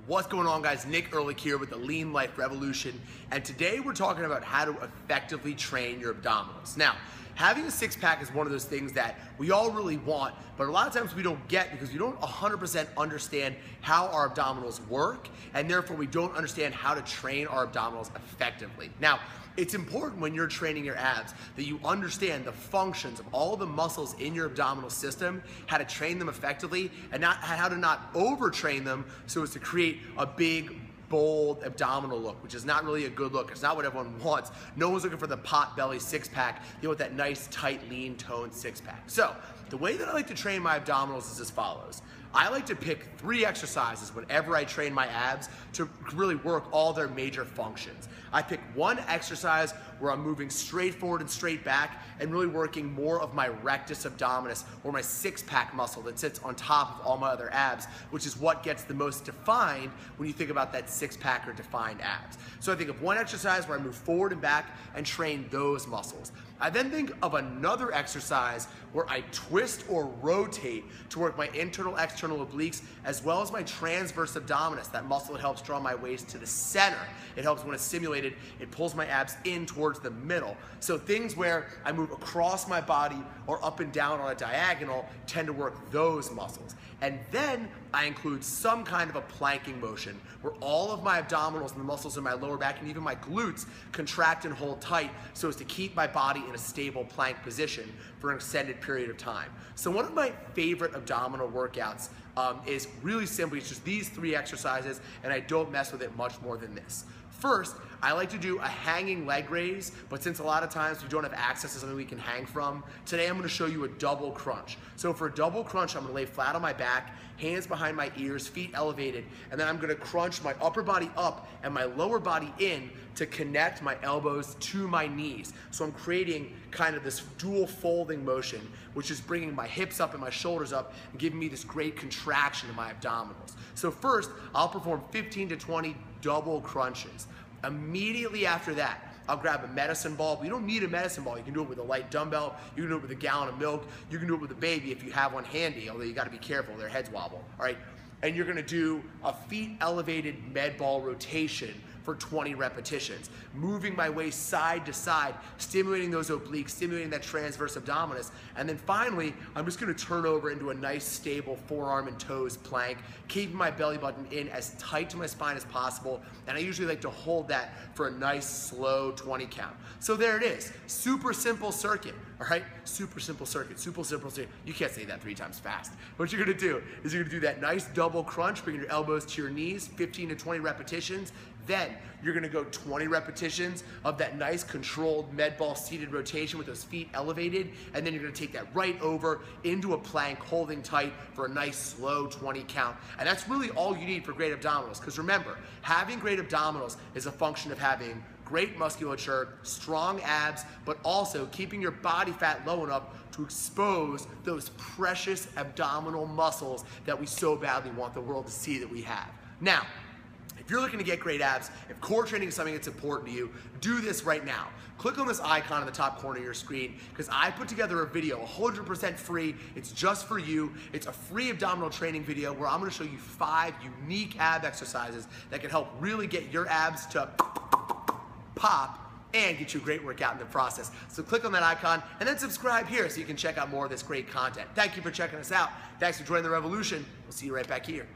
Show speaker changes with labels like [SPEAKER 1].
[SPEAKER 1] What's going on, guys? Nick Ehrlich here with the Lean Life Revolution, and today we're talking about how to effectively train your abdominals. Now, having a six-pack is one of those things that we all really want, but a lot of times we don't get because we don't 100% understand how our abdominals work, and therefore we don't understand how to train our abdominals effectively. Now, it's important when you're training your abs that you understand the functions of all the muscles in your abdominal system, how to train them effectively, and how to not overtrain them so as to create a big, bold abdominal look, which is not really a good look. It's not what everyone wants. No one's looking for the pot belly six-pack. They want that nice, tight, lean, toned six-pack. So the way that I like to train my abdominals is as follows. I like to pick 3 exercises whenever I train my abs to really work all their major functions. I pick one exercise where I'm moving straight forward and straight back and really working more of my rectus abdominis, or my six-pack muscle that sits on top of all my other abs, which is what gets the most defined when you think about that six-pack or defined abs. So I think of one exercise where I move forward and back and train those muscles. I then think of another exercise where I twist or rotate to work my internal, external obliques, as well as my transverse abdominis, that muscle that helps draw my waist to the center. It helps when it's stimulated, it pulls my abs in towards the middle. So things where I move across my body or up and down on a diagonal tend to work those muscles. And then I include some kind of a planking motion where all of my abdominals and the muscles in my lower back and even my glutes contract and hold tight so as to keep my body in a stable plank position for an extended period of time. So one of my favorite abdominal workouts is really simply, it's just these 3 exercises, and I don't mess with it much more than this. First, I like to do a hanging leg raise, but since a lot of times we don't have access to something we can hang from, today I'm gonna show you a double crunch. So for a double crunch, I'm gonna lay flat on my back, hands behind my ears, feet elevated, and then I'm gonna crunch my upper body up and my lower body in to connect my elbows to my knees. So I'm creating kind of this dual folding motion, which is bringing my hips up and my shoulders up and giving me this great contraction in my abdominals. So first, I'll perform 15 to 20 double crunches. Immediately after that, I'll grab a medicine ball. But you don't need a medicine ball. You can do it with a light dumbbell. You can do it with a gallon of milk. You can do it with a baby if you have one handy, although you gotta be careful, their heads wobble, all right? And you're gonna do a feet elevated med ball rotation for 20 repetitions, moving my waist side to side, stimulating those obliques, stimulating that transverse abdominis, and then finally, I'm just gonna turn over into a nice stable forearm and toes plank, keeping my belly button in as tight to my spine as possible, and I usually like to hold that for a nice slow 20 count. So there it is, super simple circuit, all right? Super simple circuit, super simple circuit. You can't say that 3 times fast. What you're gonna do is you're gonna do that nice double crunch, bringing your elbows to your knees, 15 to 20 repetitions, then you're gonna go 20 repetitions of that nice controlled med ball seated rotation with those feet elevated, and then you're gonna take that right over into a plank, holding tight for a nice slow 20 count. And that's really all you need for great abdominals, because remember, having great abdominals is a function of having great musculature, strong abs, but also keeping your body fat low enough to expose those precious abdominal muscles that we so badly want the world to see that we have. Now, if you're looking to get great abs, if core training is something that's important to you, do this right now. Click on this icon in the top corner of your screen, because I put together a video, 100% free. It's just for you. It's a free abdominal training video where I'm gonna show you 5 unique ab exercises that can help really get your abs to pop and get you a great workout in the process. So click on that icon and then subscribe here so you can check out more of this great content. Thank you for checking us out. Thanks for joining the revolution. We'll see you right back here.